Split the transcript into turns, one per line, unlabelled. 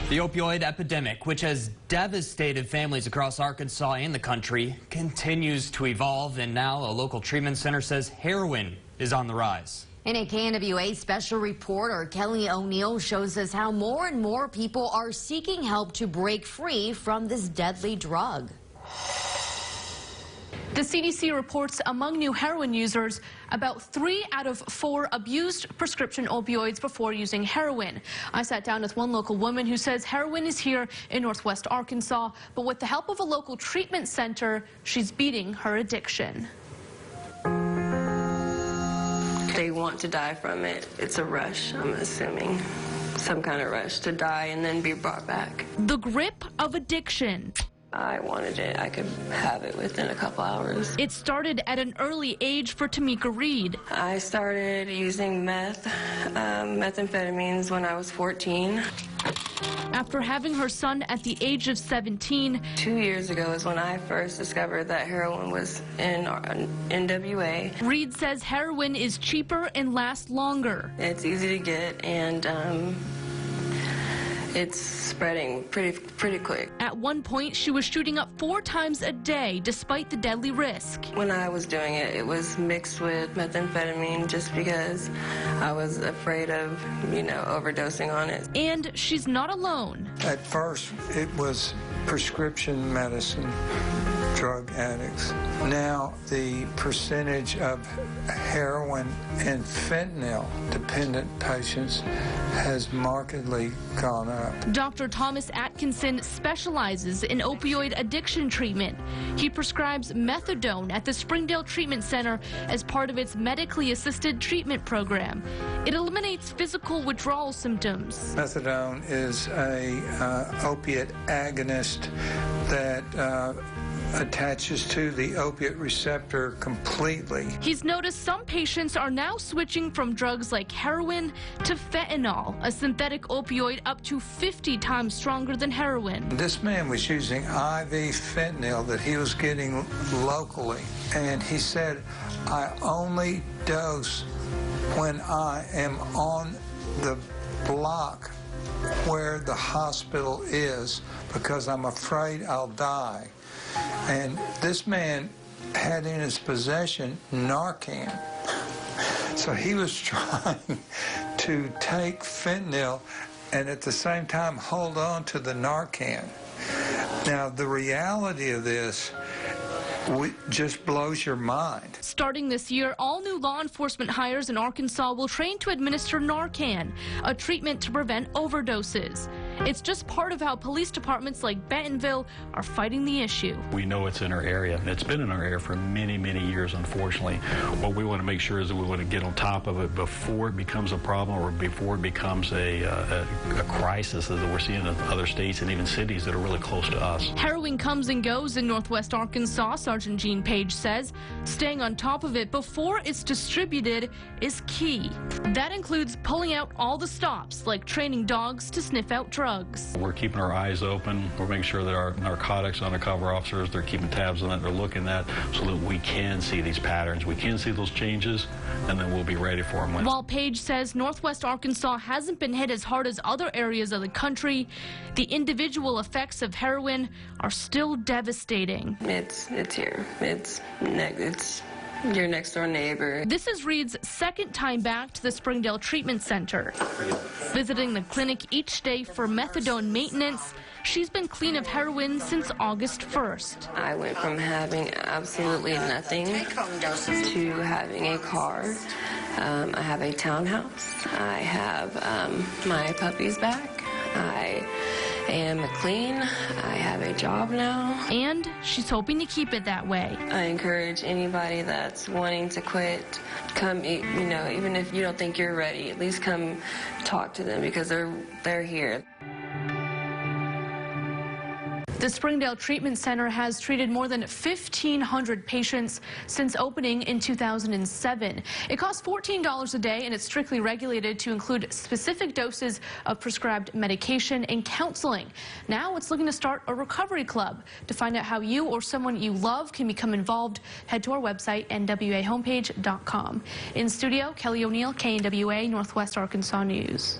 The opioid epidemic, which has devastated families across Arkansas and the country, continues to evolve, and now a local treatment center says heroin is on the rise.
In a KNWA special reporter, Kelly O'Neill shows us how more and more people are seeking help to break free from this deadly drug.
The CDC reports among new heroin users, about 3 out of 4 abused prescription opioids before using heroin. I sat down with one local woman who says heroin is here in Northwest Arkansas, but with the help of a local treatment center, she's beating her addiction.
They want to die from it. It's a rush, I'm assuming. Some kind of rush to die and then be brought back.
The grip of addiction.
I wanted it. I could have it within a couple hours.
It started at an early age for Tamika Reed.
I started using methamphetamines when I was 14.
After having her son at the age of 17.
2 years ago is when I first discovered that heroin was in NWA.
Reed says heroin is cheaper and lasts longer.
It's easy to get, and it's spreading pretty quick.
At one point, she was shooting up 4 times a day, despite the deadly risk.
When I was doing it, it was mixed with methamphetamine just because I was afraid of, overdosing on it.
And she's not alone.
At first, it was prescription medicine, drug addicts. Now, the percentage of heroin and fentanyl-dependent patients has markedly gone up.
Dr. Thomas Atkinson specializes in opioid addiction treatment. He prescribes methadone at the Springdale Treatment Center as part of its medically assisted treatment program. It eliminates physical withdrawal symptoms.
Methadone is a opiate agonist that attaches to the opiate receptor completely.
He's noticed some patients are now switching from drugs like heroin to fentanyl, a synthetic opioid up to 50 times stronger than heroin.
This man was using IV fentanyl that he was getting locally, and he said, I only dose when I am on the block where the hospital is because I'm afraid I'll die. And this man had in his possession Narcan. So he was trying to take fentanyl and at the same time hold on to the Narcan. Now, the reality of this just blows your mind.
Starting this year, all new law enforcement hires in Arkansas will train to administer Narcan, a treatment to prevent overdoses. It's just part of how police departments like Bentonville are fighting the issue.
We know it's in our area. It's been in our area for many, many years, unfortunately. What we want to make sure is that we want to get on top of it before it becomes a problem or before it becomes a crisis that we're seeing in other states and even cities that are really close to us.
Heroin comes and goes in Northwest Arkansas, Sergeant Gene Page says. Staying on top of it before it's distributed is key. That includes pulling out all the stops, like training dogs to sniff out drugs.
We're keeping our eyes open. We're making sure that our narcotics undercover officers, they're keeping tabs on that, they're looking at so that we can see these patterns. We can see those changes, and then we'll be ready for them.
While Page says Northwest Arkansas hasn't been hit as hard as other areas of the country, the individual effects of heroin are still devastating.
It's here. It's your next door neighbor.
This is Reed's second time back to the Springdale Treatment Center. Visiting the clinic each day for methadone maintenance, she's been clean of heroin since August 1st.
I went from having absolutely nothing to having a car. I have a townhouse. I have my puppies back. I am clean. I have a job now.
And she's hoping to keep it that way.
I encourage anybody that's wanting to quit, come, even if you don't think you're ready, at least come talk to them because they're here.
The Springdale Treatment Center has treated more than 1,500 patients since opening in 2007. It costs $14 a day, and it's strictly regulated to include specific doses of prescribed medication and counseling. Now it's looking to start a recovery club. To find out how you or someone you love can become involved, head to our website, nwahomepage.com. In studio, Kelly O'Neill, KNWA, Northwest Arkansas News.